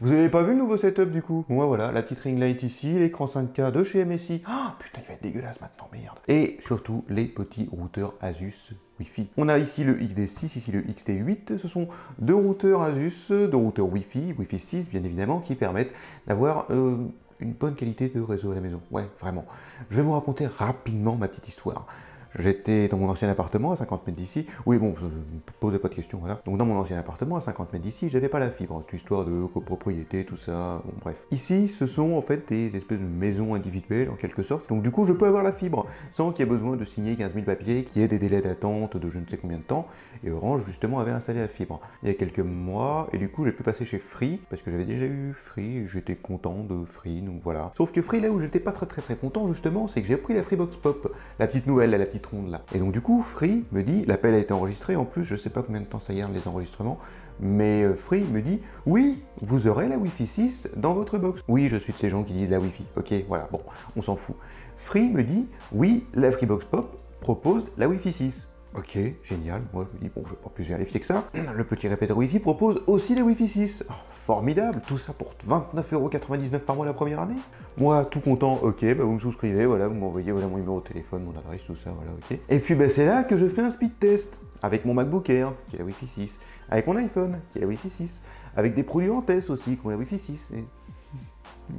Vous avez pas vu le nouveau setup du coup? Bon, voilà, la petite ring light ici, l'écran 5K de chez MSI. Ah, putain, il va être dégueulasse maintenant, merde. Et surtout, les petits routeurs Asus Wi-Fi. On a ici le XD6, ici le XT8. Ce sont deux routeurs Asus, deux routeurs Wi-Fi, Wi-Fi 6 bien évidemment, qui permettent d'avoir une bonne qualité de réseau à la maison. Ouais, vraiment. Je vais vous raconter rapidement ma petite histoire. J'étais dans mon ancien appartement à 50 mètres d'ici. Oui, bon, ne posez pas de questions, voilà. Donc dans mon ancien appartement à 50 mètres d'ici, j'avais pas la fibre. Histoire de copropriété, tout ça, bon bref. Ici, ce sont en fait des espèces de maisons individuelles en quelque sorte. Donc du coup, je peux avoir la fibre sans qu'il y ait besoin de signer 15 000 papiers, qu'il y ait des délais d'attente de je ne sais combien de temps. Et Orange, justement, avait installé la fibre il y a quelques mois. Et du coup, j'ai pu passer chez Free, parce que j'avais déjà eu Free, et j'étais content de Free, donc voilà. Sauf que Free, là où j'étais pas très content, justement, c'est que j'ai pris la Freebox Pop, la petite nouvelle, la petite ronde là. Et donc du coup, Free me dit, l'appel a été enregistré, en plus, je sais pas combien de temps ça garde les enregistrements, mais Free me dit, oui, vous aurez la Wi-Fi 6 dans votre box. Oui, je suis de ces gens qui disent la Wi-Fi, ok, voilà, bon, on s'en fout. Free me dit, oui, la Freebox Pop propose la Wi-Fi 6. Ok, génial, moi je me dis, bon, je vais pas plus vérifier que ça. Le petit répéteur Wi-Fi propose aussi la Wi-Fi 6. Oh, formidable, tout ça pour 29,99 € par mois la première année. Moi, tout content, ok, bah vous me souscrivez, voilà, vous m'envoyez voilà, mon numéro de téléphone, mon adresse, tout ça, voilà, ok. Et puis bah, c'est là que je fais un speed test, avec mon MacBook Air, qui est la Wi-Fi 6, avec mon iPhone, qui est la Wi-Fi 6, avec des produits en test aussi, qui ont la Wi-Fi 6, et...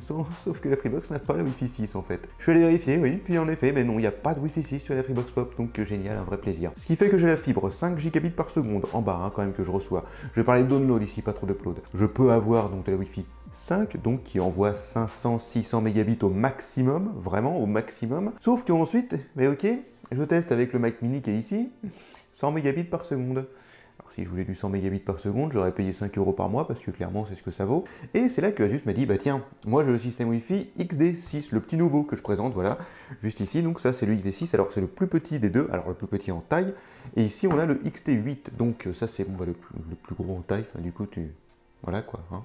Sauf que la Freebox n'a pas la Wi-Fi 6 en fait. Je suis allé vérifier, oui, puis en effet, mais non, il n'y a pas de Wi-Fi 6 sur la Freebox Pop, donc génial, un vrai plaisir. Ce qui fait que j'ai la fibre 5 gigabits par seconde, en bas hein, quand même que je reçois. Je vais parler de download ici, pas trop d'upload. Je peux avoir donc de la Wi-Fi 5, donc qui envoie 500-600 mégabits au maximum, vraiment au maximum. Sauf qu'ensuite, mais ok, je teste avec le Mac mini qui est ici, 100 mégabits par seconde. Alors, si je voulais du 100 mégabits par seconde, j'aurais payé 5 € par mois parce que clairement c'est ce que ça vaut. Et c'est là que Asus m'a dit, bah tiens, moi j'ai le système Wi-Fi XD6, le petit nouveau que je présente, voilà, juste ici. Donc ça c'est le XD6, alors c'est le plus petit des deux, alors le plus petit en taille. Et ici on a le XT8, donc ça c'est bon, bah, le plus gros en taille, enfin, du coup tu... Voilà quoi, hein.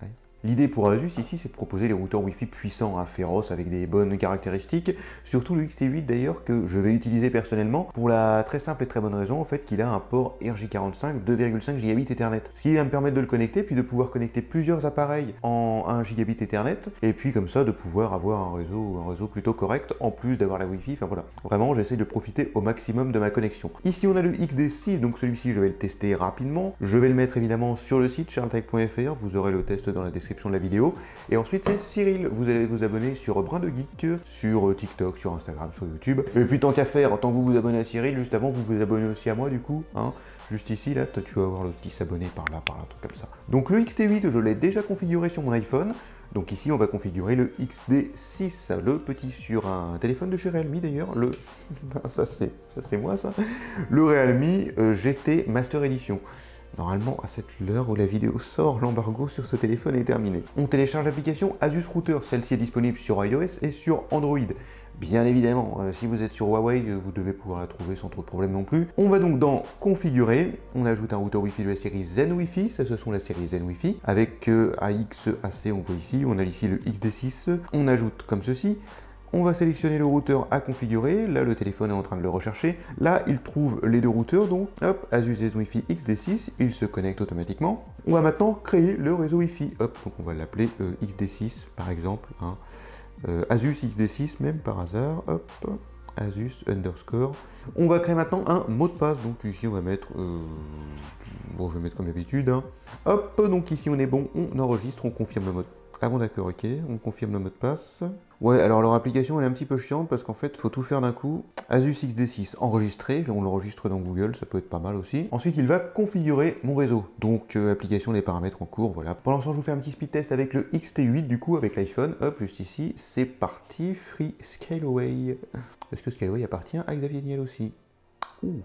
Ouais. L'idée pour Asus ici, c'est de proposer des routeurs Wi-Fi puissants, hein, féroces, avec des bonnes caractéristiques, surtout le XT8 d'ailleurs, que je vais utiliser personnellement, pour la très simple et très bonne raison, en fait, qu'il a un port RJ45 2,5 Gigabit Ethernet. Ce qui va me permettre de le connecter, puis de pouvoir connecter plusieurs appareils en 1 Gigabit Ethernet, et puis comme ça, de pouvoir avoir un réseau plutôt correct, en plus d'avoir la Wi-Fi, enfin voilà. Vraiment, j'essaie de profiter au maximum de ma connexion. Ici, on a le XD6, donc celui-ci, je vais le tester rapidement. Je vais le mettre évidemment sur le site charlestype.fr, vous aurez le test dans la description de la vidéo. Et ensuite c'est Cyril, vous allez vous abonner sur Brin de Geek, sur TikTok, sur Instagram, sur YouTube. Et puis tant qu'à faire, tant que vous vous abonnez à Cyril, juste avant vous vous abonnez aussi à moi du coup, hein. Juste ici, là, tu vas avoir le petit s'abonner par là, un truc comme ça. Donc le XT8, je l'ai déjà configuré sur mon iPhone. Donc ici, on va configurer le XD6, le petit sur un téléphone de chez Realme d'ailleurs, le... ça c'est moi ça. Le Realme GT Master Edition. Normalement, à cette heure où la vidéo sort, l'embargo sur ce téléphone est terminé. On télécharge l'application Asus Router, celle-ci est disponible sur iOS et sur Android. Bien évidemment, si vous êtes sur Huawei, vous devez pouvoir la trouver sans trop de problème non plus. On va donc dans Configurer, on ajoute un routeur Wi-Fi de la série Zen Wi-Fi, ça ce sont la série Zen Wi-Fi, avec AX-AC, on voit ici, on a ici le XD6, on ajoute comme ceci. On va sélectionner le routeur à configurer, là le téléphone est en train de le rechercher, là il trouve les deux routeurs, donc hop, Asus Zen Wi-Fi XD6, il se connecte automatiquement. On va maintenant créer le réseau Wi-Fi, hop, donc on va l'appeler XD6 par exemple, hein. Asus XD6 même par hasard, hop, Asus underscore. On va créer maintenant un mot de passe, donc ici on va mettre, bon je vais mettre comme d'habitude, hein. Hop, donc ici on est bon, on enregistre, on confirme le mot de passe. Ah bon d'accord, ok, on confirme le mot de passe. Ouais, alors leur application elle est un petit peu chiante parce qu'en fait il faut tout faire d'un coup. Asus XD6 enregistré, on l'enregistre dans Google, ça peut être pas mal aussi. Ensuite il va configurer mon réseau, donc application, les paramètres en cours, voilà. Pour l'instant je vous fais un petit speed test avec le XT8 du coup, avec l'iPhone, hop, juste ici, c'est parti, Free Scaleway. Est-ce que Scaleway appartient à Xavier Niel aussi? Ouh.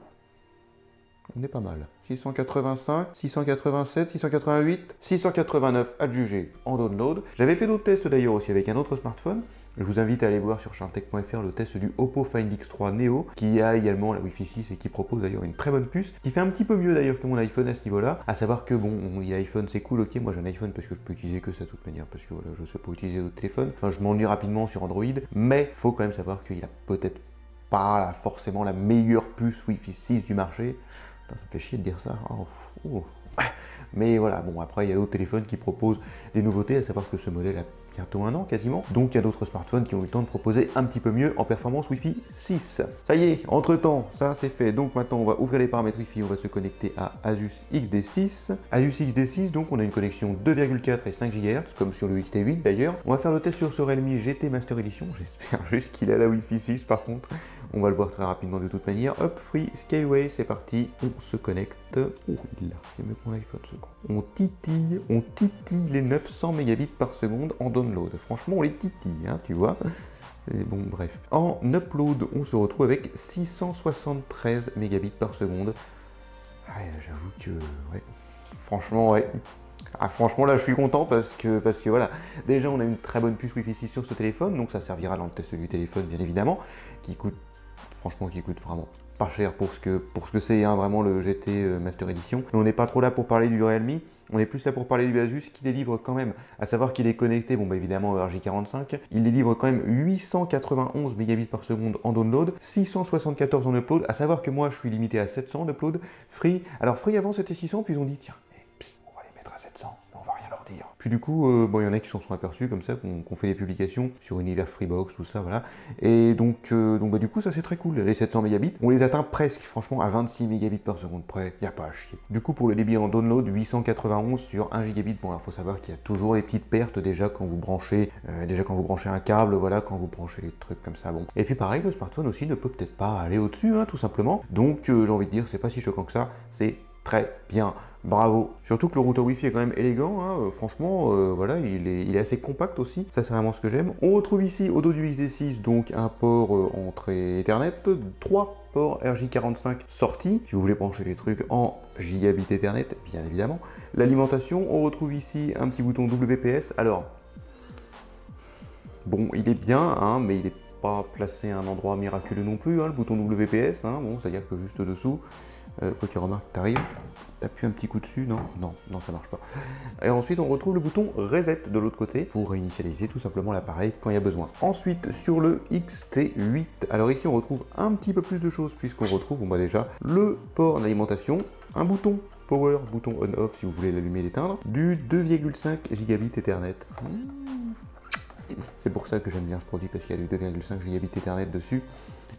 On est pas mal. 685, 687, 688, 689 adjugés en download. J'avais fait d'autres tests d'ailleurs aussi avec un autre smartphone. Je vous invite à aller voir sur charltech.fr le test du Oppo Find X3 Neo, qui a également la Wi-Fi 6 et qui propose d'ailleurs une très bonne puce, qui fait un petit peu mieux d'ailleurs que mon iPhone à ce niveau-là. À savoir que bon, l'iPhone c'est cool, ok, moi j'ai un iPhone parce que je peux utiliser que ça de toute manière, parce que voilà, je sais pas utiliser d'autres téléphones. Enfin, je m'ennuie rapidement sur Android, mais faut quand même savoir qu'il a peut-être pas forcément la meilleure puce Wi-Fi 6 du marché. Putain, ça me fait chier de dire ça. Oh. Mais voilà, bon, après, il y a d'autres téléphones qui proposent des nouveautés, à savoir que ce modèle a bientôt 1 an quasiment. Donc, il y a d'autres smartphones qui ont eu le temps de proposer un petit peu mieux en performance Wi-Fi 6. Ça y est, entre-temps, ça c'est fait. Donc maintenant, on va ouvrir les paramètres Wi-Fi, on va se connecter à Asus XD6. Asus XD6, donc on a une connexion 2,4 et 5 GHz, comme sur le XT8 d'ailleurs. On va faire le test sur ce Realme GT Master Edition. J'espère juste qu'il a la Wi-Fi 6 par contre. On va le voir très rapidement de toute manière. Hop, Free Scaleway, c'est parti. On se connecte. Oh, il a mieux que mon iPhone ce con. On titille les 900 mégabits par seconde en download. Franchement, on les titille, hein, tu vois. Et bon, bref. En upload, on se retrouve avec 673 mégabits par seconde. Ah, j'avoue que, ouais, franchement, ouais. Ah, franchement, là, je suis content parce que voilà, déjà, on a une très bonne puce Wi-Fi 6 sur ce téléphone, donc ça servira dans le test du téléphone, bien évidemment, qui coûte vraiment pas cher pour ce que c'est, hein, vraiment le GT Master Edition. Mais on n'est pas trop là pour parler du Realme, on est plus là pour parler du Asus qui délivre quand même, à savoir qu'il est connecté, bon bah évidemment RJ45, il délivre quand même 891 mégabits par seconde en download, 674 en upload, à savoir que moi je suis limité à 700 en upload, Free, alors Free avant c'était 600, puis ils ont dit tiens, on va les mettre à 700, on va rien leur dire. Puis du coup, bon, il y en a qui s'en sont aperçus comme ça, qu'on fait des publications sur Univers Freebox, tout ça, voilà. Et donc bah, du coup, ça c'est très cool. Les 700 mégabits, on les atteint presque, franchement, à 26 mégabits par seconde près, il n'y a pas à chier. Du coup, pour le débit en download, 891 sur 1 gigabit. Bon, alors faut savoir qu'il y a toujours des petites pertes déjà quand vous branchez, un câble, voilà, quand vous branchez les trucs comme ça, bon. Et puis pareil, le smartphone aussi ne peut peut-être pas aller au-dessus, hein, tout simplement. Donc j'ai envie de dire, c'est pas si choquant que ça, c'est très bien, bravo. Surtout que le routeur Wi-Fi est quand même élégant, hein. Franchement, voilà, il est assez compact aussi, ça c'est vraiment ce que j'aime. On retrouve ici au dos du XD6 donc un port entrée Ethernet, 3 ports RJ45 sortis, si vous voulez brancher les trucs en gigabit Ethernet, bien évidemment. L'alimentation, on retrouve ici un petit bouton WPS, alors, bon, il est bien, hein, mais il est pas placé à un endroit miraculeux non plus, hein, le bouton WPS, hein, bon, c'est-à-dire que juste dessous, quoi qu'il remarque, t'arrives, t'appuies un petit coup dessus, non, ça marche pas. Et ensuite, on retrouve le bouton Reset de l'autre côté pour réinitialiser tout simplement l'appareil quand il y a besoin. Ensuite, sur le XT8, alors ici, on retrouve un petit peu plus de choses puisqu'on retrouve, on voit déjà le port d'alimentation, un bouton Power, bouton On-Off si vous voulez l'allumer et l'éteindre, du 2,5 gigabit Ethernet. C'est pour ça que j'aime bien ce produit parce qu'il y a du 2,5 gigabit Ethernet dessus.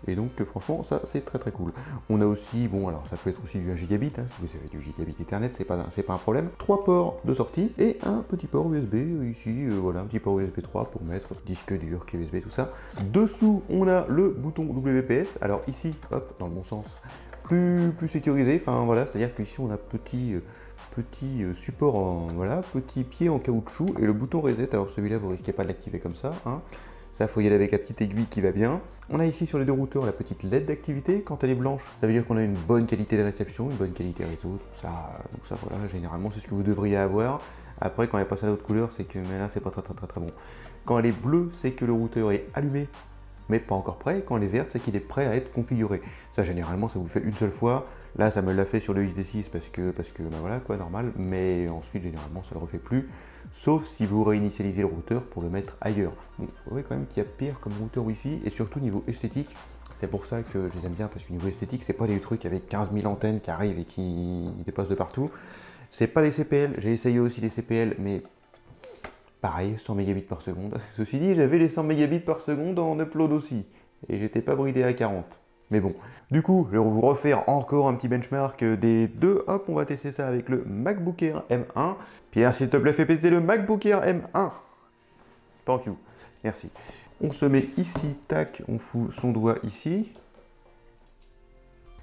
Et donc franchement ça c'est très très cool. On a aussi, bon alors ça peut être aussi du 1 gigabit, hein, si vous avez du gigabit Ethernet, c'est pas un problème. 3 ports de sortie et un petit port USB ici, voilà, un petit port USB 3 pour mettre disque dur, clé USB, tout ça. Dessous on a le bouton WPS, alors ici, hop, dans le bon sens, plus sécurisé, enfin voilà, c'est-à-dire qu'ici on a petit support en, voilà, petit pied en caoutchouc et le bouton reset, alors celui-là vous risquez pas de l'activer comme ça, hein. Ça, faut y aller avec la petite aiguille qui va bien. On a ici sur les deux routeurs la petite LED d'activité. Quand elle est blanche, ça veut dire qu'on a une bonne qualité de réception, une bonne qualité réseau. Donc ça voilà, généralement c'est ce que vous devriez avoir. Après, quand elle passe à d'autres couleurs, c'est que mais là c'est pas très bon. Quand elle est bleue, c'est que le routeur est allumé, mais pas encore prêt. Quand elle est verte, c'est qu'il est prêt à être configuré. Ça, généralement, ça vous le fait une seule fois. Là, ça me l'a fait sur le XD6 parce que ben voilà, quoi, normal. Mais ensuite, généralement, ça ne le refait plus. Sauf si vous réinitialisez le routeur pour le mettre ailleurs. Bon, vous voyez quand même qu'il y a pire comme routeur Wi-Fi. Et surtout, niveau esthétique, c'est pour ça que je les aime bien. Parce que niveau esthétique, c'est pas des trucs avec 15 000 antennes qui arrivent et qui dépassent de partout. C'est pas des CPL. J'ai essayé aussi les CPL, mais pareil, 100 mégabits par seconde. Ceci dit, j'avais les 100 mégabits par seconde en upload aussi. Et j'étais pas bridé à 40. Mais bon, du coup, je vais vous refaire encore un petit benchmark des deux. Hop, on va tester ça avec le MacBook Air M1. Pierre, s'il te plaît, fais péter le MacBook Air M1. Thank you. Merci. On se met ici, tac, on fout son doigt ici.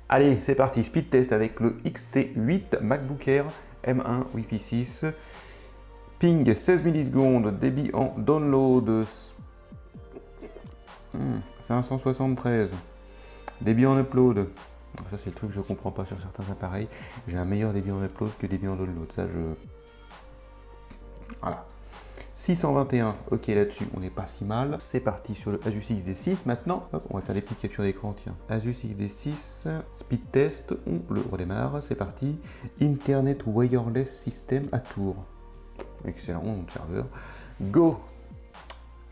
Allez, c'est parti, speed test avec le XT8 MacBook Air M1 Wi-Fi 6. Ping 16 millisecondes, débit en download 573. Débit en upload, ça c'est le truc que je comprends pas sur certains appareils. J'ai un meilleur débit en upload que débit en download, ça je... Voilà. 621, ok là-dessus, on n'est pas si mal. C'est parti sur le Asus XD6 maintenant. Hop, on va faire des petites captures d'écran, tiens. Asus XD6, speed test, on le redémarre, c'est parti. Internet Wireless System à Tours. Excellent, mon serveur. Go!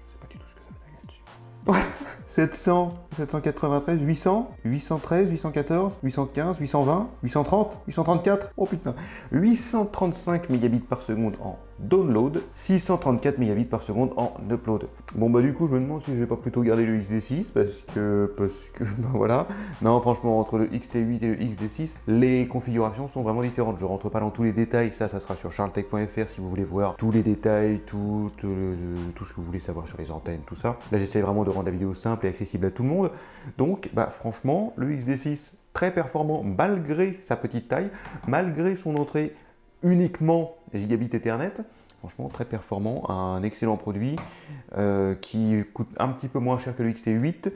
Je sais pas du tout ce que ça veut dire là-dessus. What? 700, 793, 800, 813, 814, 815, 820, 830, 834, oh putain, 835 mégabits par seconde en download, 634 mégabits par seconde en upload. Bon bah du coup je me demande si je vais pas plutôt garder le XD6 parce que bah voilà. Non franchement entre le XT8 et le XD6, les configurations sont vraiment différentes. Je rentre pas dans tous les détails, ça sera sur charlestech.fr si vous voulez voir tous les détails, tout ce que vous voulez savoir sur les antennes, tout ça. Là j'essaie vraiment de rendre la vidéo simple et accessible à tout le monde. Donc bah franchement le XD6 très performant malgré sa petite taille, malgré son entrée uniquement gigabit Ethernet. Franchement, très performant, un excellent produit qui coûte un petit peu moins cher que le XT8,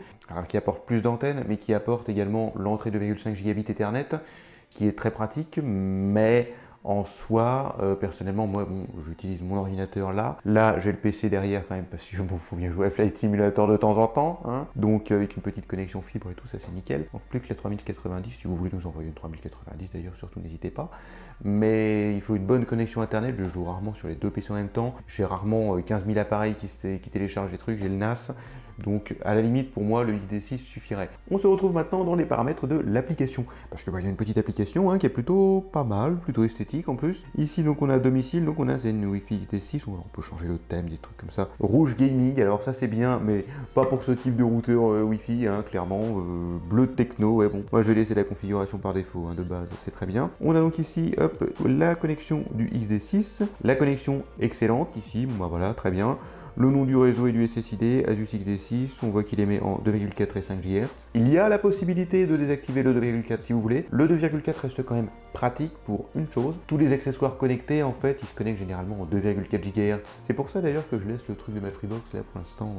qui apporte plus d'antennes, mais qui apporte également l'entrée 2,5 gigabit Ethernet, qui est très pratique, mais en soi, personnellement, moi, bon, j'utilise mon ordinateur là. Là, j'ai le PC derrière quand même, parce que bon, faut bien jouer à Flight Simulator de temps en temps. Hein. Donc, avec une petite connexion fibre et tout, ça c'est nickel. Donc, plus que la 3090, si vous voulez nous envoyer une 3090 d'ailleurs, surtout n'hésitez pas. Mais il faut une bonne connexion internet, je joue rarement sur les deux PC en même temps. J'ai rarement 15 000 appareils qui téléchargent des trucs, j'ai le NAS. Donc à la limite pour moi le XD6 suffirait. On se retrouve maintenant dans les paramètres de l'application. Parce que bah, y a une petite application qui est plutôt pas mal, plutôt esthétique en plus. Ici donc on a domicile, donc on a Zen Wi-Fi XD6, on peut changer le thème, des trucs comme ça. Rouge gaming, alors ça c'est bien, mais pas pour ce type de routeur Wi-Fi, clairement. Bleu techno, ouais bon. Moi je vais laisser la configuration par défaut de base, c'est très bien. On a donc ici hop, la connexion du XD6, la connexion excellente ici, bon bah voilà, très bien. Le nom du réseau et du SSID, Asus XD6, on voit qu'il émet en 2,4 et 5 GHz. Il y a la possibilité de désactiver le 2,4 si vous voulez. Le 2,4 reste quand même pratique pour une chose. Tous les accessoires connectés, en fait, ils se connectent généralement en 2,4 GHz. C'est pour ça d'ailleurs que je laisse le truc de ma Freebox là pour l'instant,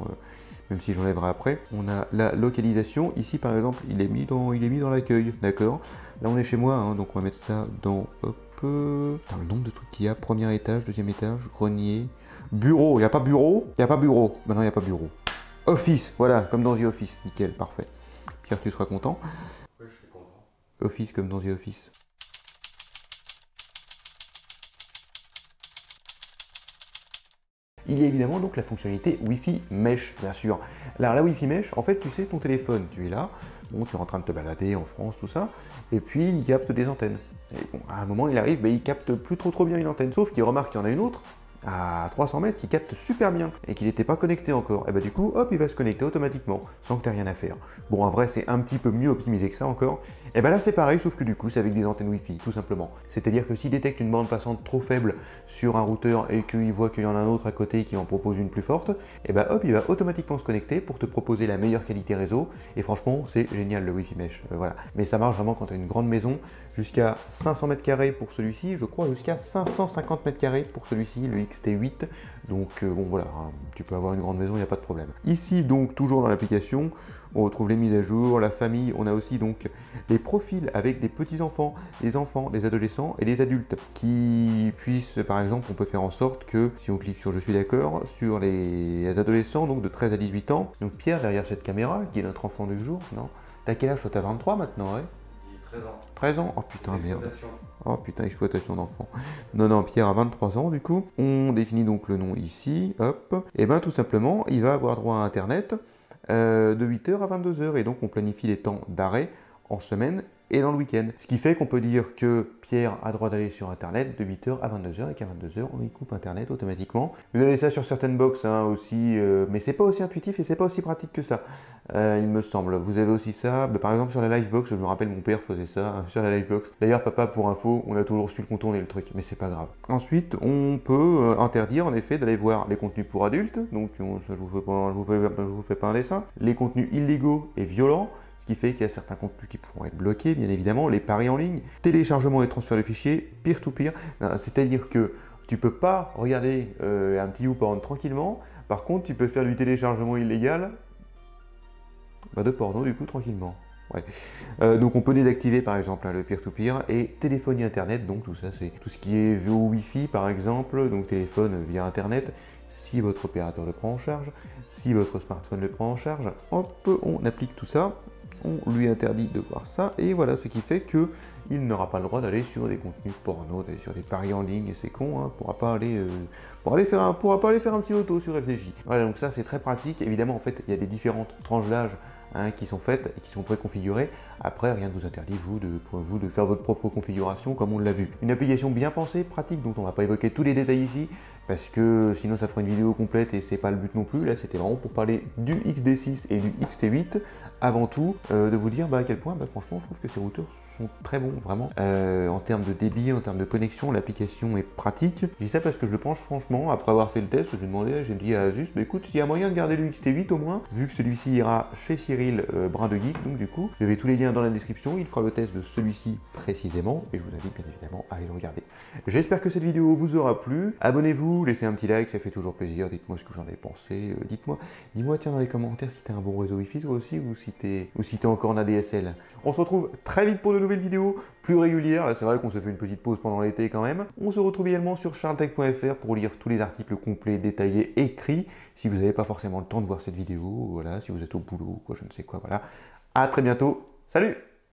même si j'enlèverai après. On a la localisation. Ici par exemple, il est mis dans l'accueil, d'accord. Là on est chez moi, donc on va mettre ça dans... Hop. Dans le nombre de trucs qu'il y a, premier étage, deuxième étage, grenier, bureau, il n'y a pas bureau? Il n'y a pas bureau, maintenant il n'y a pas bureau. Office, voilà, comme dans The Office, nickel, parfait. Pierre, tu seras content? Oui, je suis content. Office comme dans The Office. Il y a évidemment donc la fonctionnalité Wi-Fi Mesh, bien sûr. Alors la Wi-Fi Mesh, en fait, tu sais, ton téléphone, tu es là, bon, tu es en train de te balader en France, tout ça, et puis il capte des antennes. Et bon, à un moment, il arrive, il capte plus trop bien une antenne, sauf qu'il remarque qu'il y en a une autre, à 300 mètres, qui capte super bien, et qu'il n'était pas connecté encore. Et bah du coup, hop, il va se connecter automatiquement, sans que tu aies rien à faire. Bon, en vrai, c'est un petit peu mieux optimisé que ça encore. Et bah là, c'est pareil, sauf que du coup, c'est avec des antennes Wi-Fi, tout simplement. C'est-à-dire que s'il détecte une bande passante trop faible sur un routeur, et qu'il voit qu'il y en a un autre à côté qui en propose une plus forte, et bah hop, il va automatiquement se connecter pour te proposer la meilleure qualité réseau. Et franchement, c'est génial le Wi-Fi Mesh, voilà. Mais ça marche vraiment quand tu as une grande maison, jusqu'à 500 mètres carrés pour celui-ci, je crois jusqu'à 550 mètres carrés pour celui-ci, le XT8. Donc bon voilà, tu peux avoir une grande maison, il n'y a pas de problème. Ici donc toujours dans l'application, on retrouve les mises à jour, la famille, on a aussi donc les profils avec des petits-enfants, des enfants, des adolescents et des adultes qui puissent, par exemple, on peut faire en sorte que, si on clique sur je suis d'accord, sur les adolescents donc de 13 à 18 ans, donc Pierre derrière cette caméra, qui est notre enfant du jour, non? T'as quel âge toi? T'as 23 maintenant, ouais? 13 ans. 13 ans? Oh putain, merde. Oh putain, exploitation d'enfants. Non, Pierre a 23 ans du coup. On définit donc le nom ici, hop. Et bien tout simplement, il va avoir droit à Internet de 8h à 22h. Et donc on planifie les temps d'arrêt en semaine et dans le week-end. Ce qui fait qu'on peut dire que Pierre a droit d'aller sur Internet de 8h à 22h et qu'à 22h, on y coupe Internet automatiquement. Vous avez ça sur certaines box aussi, mais c'est pas aussi intuitif et c'est pas aussi pratique que ça, il me semble. Vous avez aussi ça, par exemple sur la Livebox, je me rappelle mon père faisait ça sur la Livebox. D'ailleurs, papa, pour info, on a toujours su le contourner le truc, mais c'est pas grave. Ensuite, on peut interdire en effet d'aller voir les contenus pour adultes, donc ça, je vous fais pas un dessin. Les contenus illégaux et violents, ce qui fait qu'il y a certains contenus qui pourront être bloqués, bien évidemment, les paris en ligne, téléchargement et transfert de fichiers, peer-to-peer, c'est-à-dire que tu peux pas regarder un petit YouPorn tranquillement, par contre tu peux faire du téléchargement illégal de porno du coup tranquillement. Ouais. Donc on peut désactiver par exemple le peer-to-peer et téléphonie internet, donc tout ça c'est tout ce qui est VO Wi-Fi par exemple, donc téléphone via internet, si votre opérateur le prend en charge, si votre smartphone le prend en charge, hop, on applique tout ça. On lui interdit de voir ça et voilà ce qui fait que il n'aura pas le droit d'aller sur des contenus porno, d'aller sur des paris en ligne, et c'est con, hein, pourra pas aller faire un petit loto sur FDJ. Voilà, donc ça c'est très pratique. Évidemment, en fait, il y a des différentes tranches d'âge qui sont faites et qui sont préconfigurées. Après, rien ne vous interdit, vous, de faire votre propre configuration comme on l'a vu. Une application bien pensée, pratique, dont on ne va pas évoquer tous les détails ici, parce que sinon ça fera une vidéo complète et c'est pas le but non plus. Là, c'était vraiment pour parler du XD6 et du XT8. Avant tout, de vous dire à quel point, franchement, je trouve que ces routeurs sont très bons, vraiment. En termes de débit, en termes de connexion, l'application est pratique. Je dis ça parce que je le pense franchement, après avoir fait le test, j'ai dit à Asus, écoute, s'il y a moyen de garder le XT8 au moins, vu que celui-ci ira chez Cyril Brin de Geek, donc du coup, je vais tous les liens dans la description, il fera le test de celui-ci précisément, et je vous invite bien évidemment à aller le regarder. J'espère que cette vidéo vous aura plu. Abonnez-vous, laissez un petit like, ça fait toujours plaisir, dites-moi ce que j'en ai pensé, dis-moi tiens dans les commentaires si t'as un bon réseau Wi-Fi toi aussi, ou si t'es encore en ADSL. On se retrouve très vite pour de nouvelles vidéos, plus régulières. Là, c'est vrai qu'on se fait une petite pause pendant l'été quand même. On se retrouve également sur charletech.fr pour lire tous les articles complets, détaillés, écrits. Si vous n'avez pas forcément le temps de voir cette vidéo, voilà, si vous êtes au boulot, quoi, je ne sais quoi, voilà. À très bientôt. Salut!